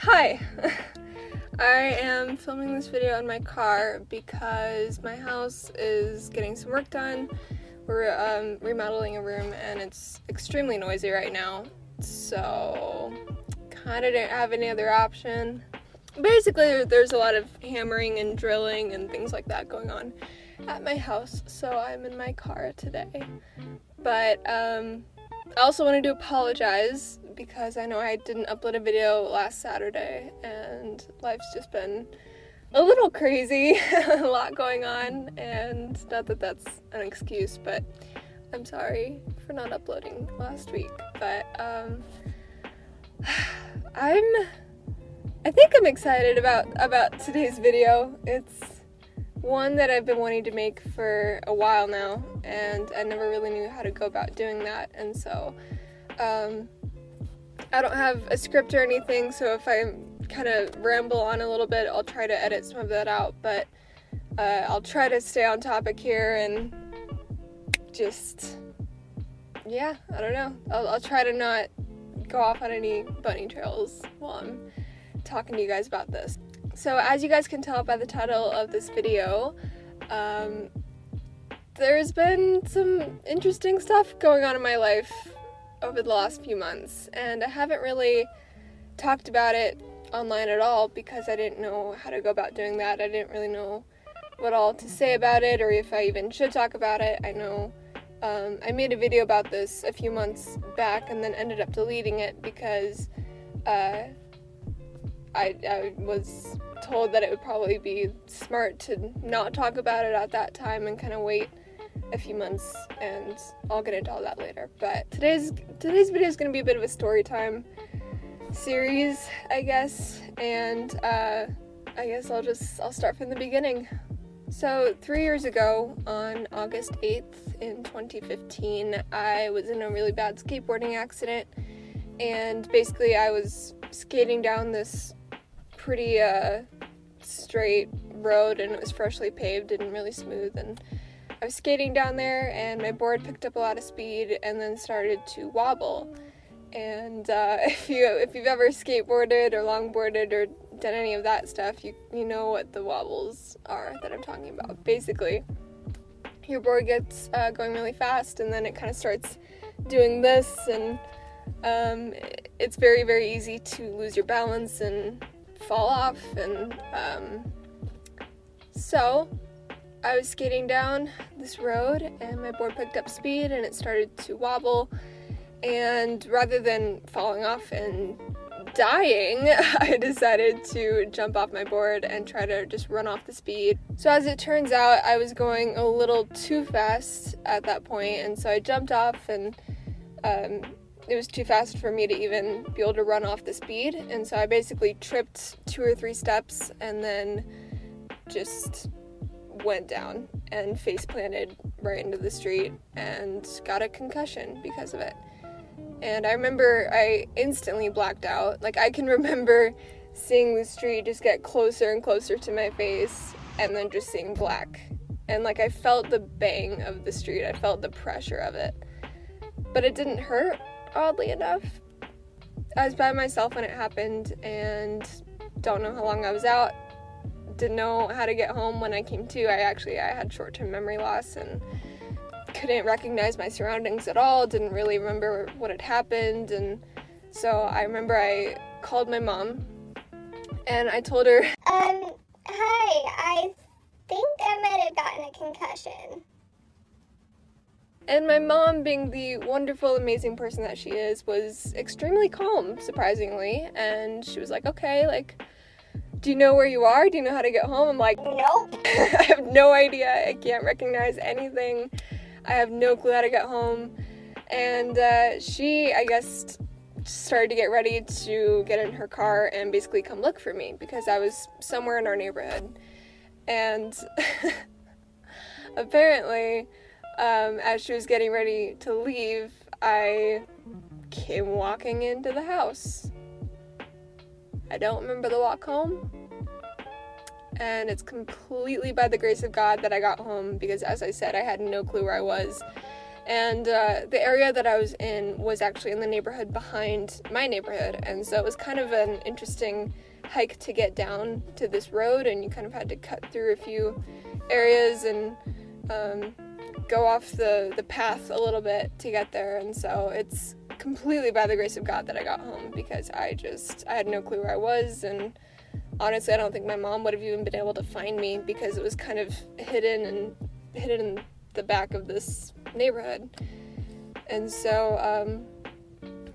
Hi! I am filming this video in my car because my house is getting some work done. We're remodeling a room and it's extremely noisy right now, so kind of didn't have any other option. Basically, there's a lot of hammering and drilling and things like that going on at my house, so I'm in my car today. But I also wanted to apologize because I know I didn't upload a video last Saturday and life's just been a little crazy, a lot going on, and not that that's an excuse, but I'm sorry for not uploading last week. But I think I'm excited about today's video. It's one that I've been wanting to make for a while now, and I never really knew how to go about doing that, and so I don't have a script or anything, so if I kind of ramble on a little bit, I'll try to edit some of that out, but I'll try to stay on topic here and just, yeah, I don't know. I'll try to not go off on any bunny trails while I'm talking to you guys about this. So as you guys can tell by the title of this video, there's been some interesting stuff going on in my life over the last few months, and I haven't really talked about it online at all because I didn't know how to go about doing that. I didn't really know what all to say about it or if I even should talk about it. I know I made a video about this a few months back and then ended up deleting it because I was told that it would probably be smart to not talk about it at that time and kind of wait a few months, and I'll get into all that later. But today's video is going to be a bit of a story time series, I guess, and I guess I'll start from the beginning. So 3 years ago, on August 8th in 2015, I was in a really bad skateboarding accident, and basically I was skating down this pretty straight road, and it was freshly paved and really smooth, and I was skating down there and my board picked up a lot of speed and then started to wobble. And if you've ever skateboarded or longboarded or done any of that stuff, you know what the wobbles are that I'm talking about. Basically, your board gets going really fast and then it kind of starts doing this, and it's very, very easy to lose your balance and fall off. And so I was skating down this road and my board picked up speed and it started to wobble, and rather than falling off and dying, I decided to jump off my board and try to just run off the speed. So as it turns out, I was going a little too fast at that point, and so I jumped off, and it was too fast for me to even be able to run off the speed, and so I basically tripped 2 or 3 steps and then just went down and face planted right into the street and got a concussion because of it. And I remember I instantly blacked out. Like, I can remember seeing the street just get closer and closer to my face and then just seeing black. And like, I felt the bang of the street. I felt the pressure of it. But it didn't hurt, oddly enough. I was by myself when it happened and don't know how long I was out. Didn't know how to get home when I came to. I had short-term memory loss and couldn't recognize my surroundings at all, didn't really remember what had happened, and so I remember I called my mom and I told her, Hi, I think I might have gotten a concussion. And my mom, being the wonderful, amazing person that she is, was extremely calm, surprisingly, and she was like, okay, like, do you know where you are? Do you know how to get home? I'm like, Nope. I have no idea. I can't recognize anything. I have no clue how to get home. And she, I guess, started to get ready to get in her car and basically come look for me because I was somewhere in our neighborhood. And apparently, as she was getting ready to leave, I came walking into the house. I don't remember the walk home, and it's completely by the grace of God that I got home because, as I said, I had no clue where I was, And the area that I was in was actually in the neighborhood behind my neighborhood, and so it was kind of an interesting hike to get down to this road, and you kind of had to cut through a few areas and go off the path a little bit to get there. And so it's completely by the grace of God that I got home, because I had no clue where I was, and honestly I don't think my mom would have even been able to find me, because it was kind of hidden in the back of this neighborhood. And so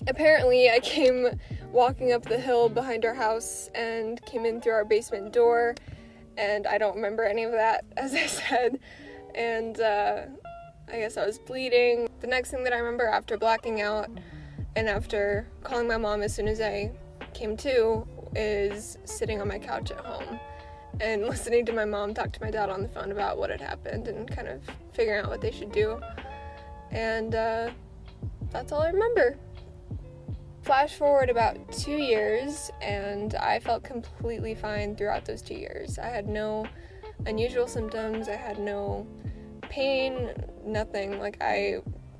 apparently I came walking up the hill behind our house and came in through our basement door, and I don't remember any of that, as I said. And I guess I was bleeding. The next thing that I remember after blacking out and after calling my mom as soon as I came to is sitting on my couch at home and listening to my mom talk to my dad on the phone about what had happened and kind of figuring out what they should do. And that's all I remember. Flash forward about 2 years, and I felt completely fine throughout those 2 years. I had no unusual symptoms, I had no pain, nothing.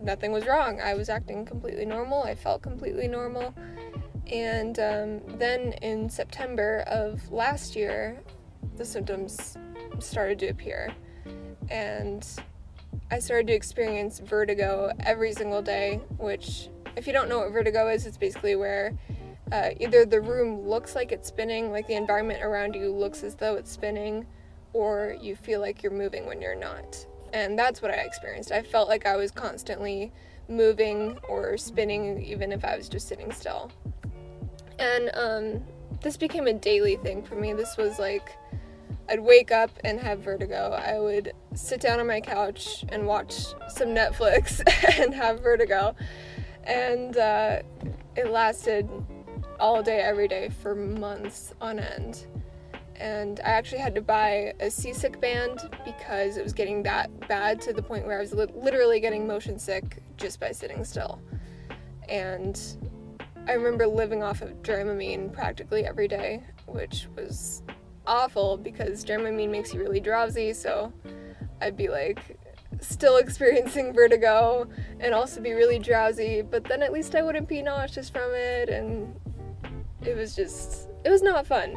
Nothing was wrong. I was acting completely normal, I felt completely normal. And then in September of last year, the symptoms started to appear, and I started to experience vertigo every single day, which, if you don't know what vertigo is, it's basically where either the room looks like it's spinning, like the environment around you looks as though it's spinning, or you feel like you're moving when you're not. And that's what I experienced. I felt like I was constantly moving or spinning, even if I was just sitting still. And this became a daily thing for me. This was like, I'd wake up and have vertigo. I would sit down on my couch and watch some Netflix and have vertigo. And it lasted all day, every day for months on end. And I actually had to buy a seasick band because it was getting that bad, to the point where I was literally getting motion sick just by sitting still. And I remember living off of Dramamine practically every day, which was awful because Dramamine makes you really drowsy, so I'd be like still experiencing vertigo and also be really drowsy, but then at least I wouldn't be nauseous from it, and it was not fun.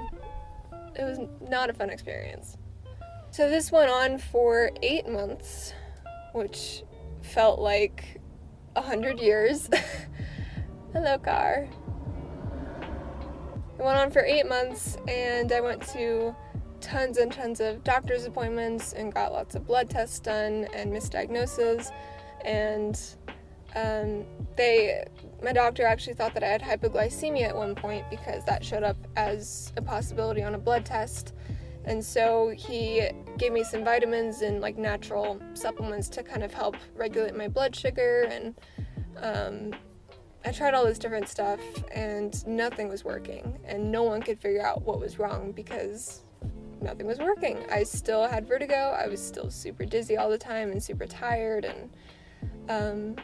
It was not a fun experience. So this went on for 8 months, which felt like 100 years. Hello, car. It went on for 8 months, and I went to tons and tons of doctor's appointments and got lots of blood tests done and misdiagnoses. And my doctor actually thought that I had hypoglycemia at one point, because that showed up as a possibility on a blood test. And so he gave me some vitamins and like natural supplements to kind of help regulate my blood sugar. And I tried all this different stuff, and nothing was working, and no one could figure out what was wrong because nothing was working. I still had vertigo. I was still super dizzy all the time and super tired, and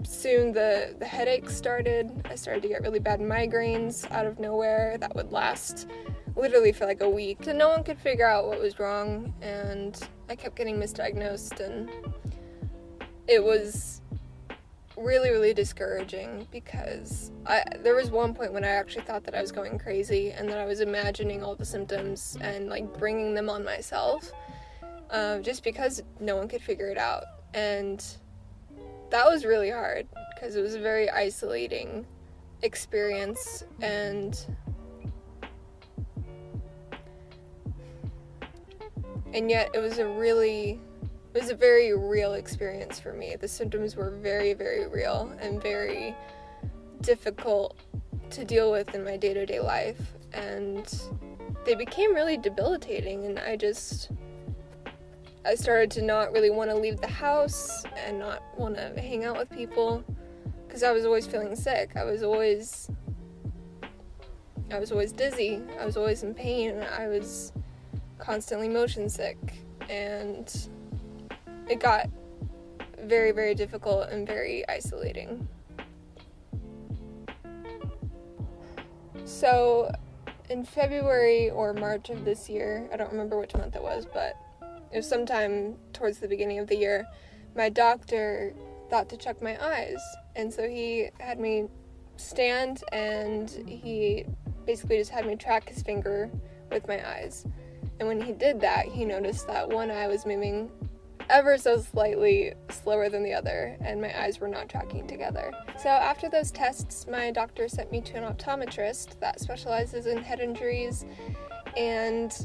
soon the headaches started. I started to get really bad migraines out of nowhere that would last literally for like a week, and no one could figure out what was wrong, and I kept getting misdiagnosed, and it was really, really discouraging, because there was one point when I actually thought that I was going crazy and that I was imagining all the symptoms and like bringing them on myself, just because no one could figure it out. And that was really hard, because it was a very isolating experience, and yet it was a very real experience for me. The symptoms were very, very real and very difficult to deal with in my day-to-day life, and they became really debilitating, and I started to not really want to leave the house and not want to hang out with people, because I was always feeling sick. I was always dizzy. I was always in pain. I was constantly motion sick, and it got very, very difficult and very isolating. So in February or March of this year, I don't remember which month it was, but it was sometime towards the beginning of the year, my doctor thought to check my eyes. And so he had me stand, and he basically just had me track his finger with my eyes. And when he did that, he noticed that one eye was moving ever so slightly slower than the other, and my eyes were not tracking together. So after those tests, my doctor sent me to an optometrist that specializes in head injuries, and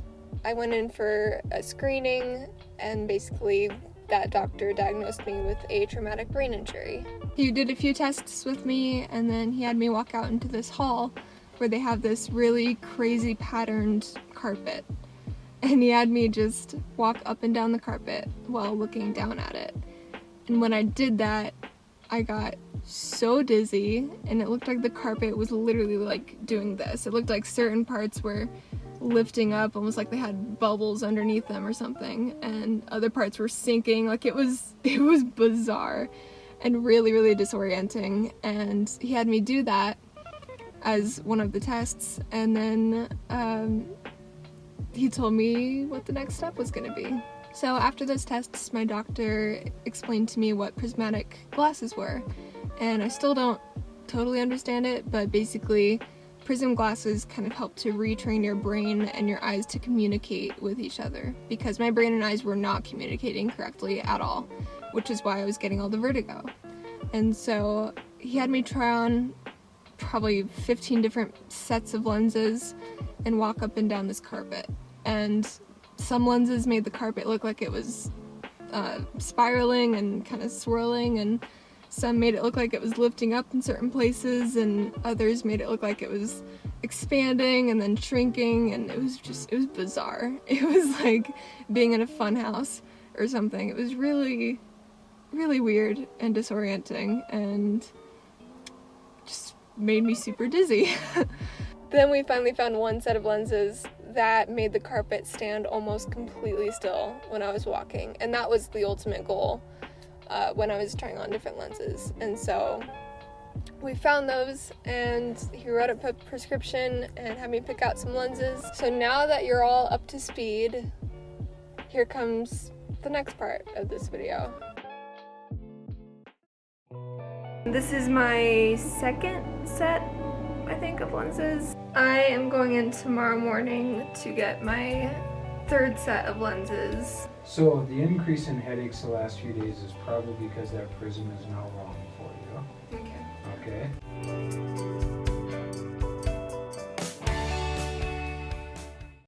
I went in for a screening, and basically that doctor diagnosed me with a traumatic brain injury. He did a few tests with me, and then he had me walk out into this hall where they have this really crazy patterned carpet. And he had me just walk up and down the carpet while looking down at it. And when I did that, I got so dizzy, and it looked like the carpet was literally like doing this. It looked like certain parts were lifting up, almost like they had bubbles underneath them or something, and other parts were sinking. Like it was bizarre and really, really disorienting. And he had me do that as one of the tests, and then he told me what the next step was going to be. So after those tests, my doctor explained to me what prismatic glasses were, and I still don't totally understand it, but basically prism glasses kind of help to retrain your brain and your eyes to communicate with each other, because my brain and eyes were not communicating correctly at all, which is why I was getting all the vertigo. And so he had me try on probably 15 different sets of lenses and walk up and down this carpet. And some lenses made the carpet look like it was spiraling and kind of swirling, and some made it look like it was lifting up in certain places, and others made it look like it was expanding and then shrinking, and it was bizarre. It was like being in a fun house or something. It was really, really weird and disorienting, and just made me super dizzy. Then we finally found one set of lenses that made the carpet stand almost completely still when I was walking, and that was the ultimate goal when I was trying on different lenses. And so we found those, and he wrote up a prescription and had me pick out some lenses. So now that you're all up to speed, here comes the next part of this video. This is my second set, I think, of lenses. I am going in tomorrow morning to get my third set of lenses. So the increase in headaches the last few days is probably because that prism is now wrong for you. Okay. Okay?